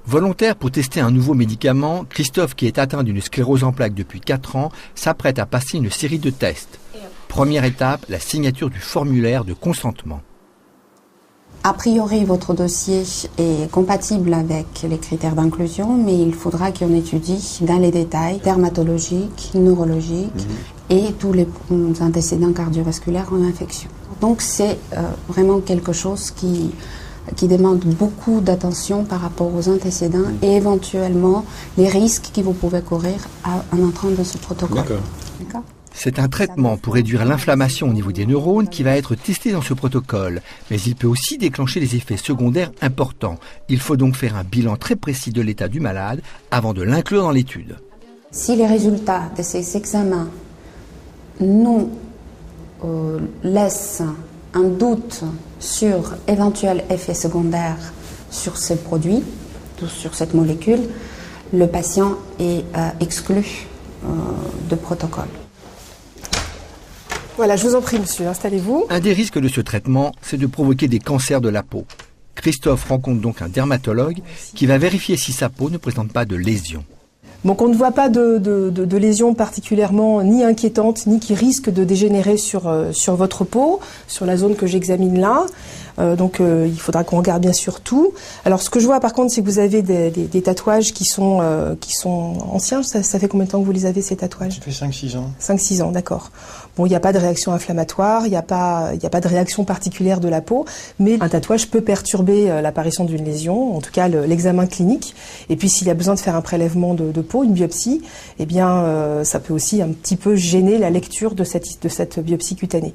Volontaire pour tester un nouveau médicament, Christophe, qui est atteint d'une sclérose en plaques depuis 4 ans, s'apprête à passer une série de tests. Première étape, la signature du formulaire de consentement. A priori, votre dossier est compatible avec les critères d'inclusion, mais il faudra qu'on étudie dans les détails dermatologiques, neurologiques et tous les antécédents cardiovasculaires en infection. Donc c'est vraiment quelque chose qui demande beaucoup d'attention par rapport aux antécédents et éventuellement les risques que vous pouvez courir en entrant dans ce protocole. D'accord. C'est un traitement pour réduire l'inflammation au niveau des neurones qui va être testé dans ce protocole. Mais il peut aussi déclencher des effets secondaires importants. Il faut donc faire un bilan très précis de l'état du malade avant de l'inclure dans l'étude. Si les résultats de ces examens nous laissent un doute sur éventuels effets secondaires sur ce produit, sur cette molécule, le patient est exclu de protocole. Voilà, je vous en prie, monsieur, installez-vous. Un des risques de ce traitement, c'est de provoquer des cancers de la peau. Christophe rencontre donc un dermatologue qui va vérifier si sa peau ne présente pas de lésions. Donc on ne voit pas de lésions particulièrement ni inquiétantes, ni qui risquent de dégénérer sur votre peau, sur la zone que j'examine là. Donc il faudra qu'on regarde bien sûr tout. Alors ce que je vois par contre, c'est que vous avez des tatouages qui sont anciens. Ça fait combien de temps que vous les avez, ces tatouages? Ça fait 5-6 ans. 5-6 ans, d'accord. Bon, il n'y a pas de réaction inflammatoire, il n'y a pas de réaction particulière de la peau, mais un tatouage peut perturber l'apparition d'une lésion, en tout cas l'examen clinique. Et puis s'il y a besoin de faire un prélèvement de peau, une biopsie, eh bien ça peut aussi un petit peu gêner la lecture de cette biopsie cutanée.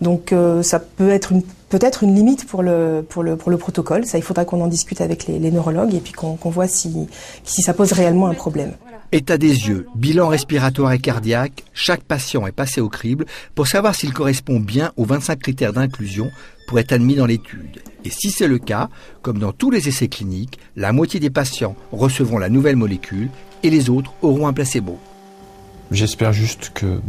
Donc ça peut être peut-être une limite pour le protocole. Ça, il faudra qu'on en discute avec les neurologues et puis qu'on voit si ça pose réellement un problème. État des yeux, bilan respiratoire et cardiaque, chaque patient est passé au crible pour savoir s'il correspond bien aux 25 critères d'inclusion pour être admis dans l'étude. Et si c'est le cas, comme dans tous les essais cliniques, la moitié des patients recevront la nouvelle molécule et les autres auront un placebo. J'espère juste que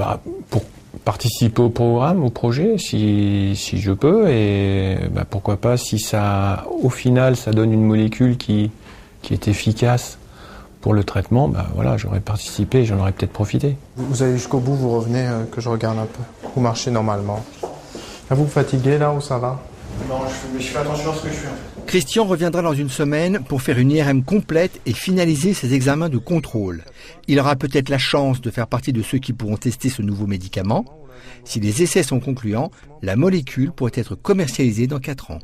pour participer au programme, au projet, si je peux, et pourquoi pas si ça, au final, ça donne une molécule qui est efficace pour le traitement, voilà, j'aurais participé et j'en aurais peut-être profité. Vous allez jusqu'au bout, vous revenez, que je regarde un peu. Vous marchez normalement. Vous fatiguez là ou ça va? Non, je fais attention à ce que je fais en fait. Christian reviendra dans une semaine pour faire une IRM complète et finaliser ses examens de contrôle. Il aura peut-être la chance de faire partie de ceux qui pourront tester ce nouveau médicament. Si les essais sont concluants, la molécule pourrait être commercialisée dans 4 ans.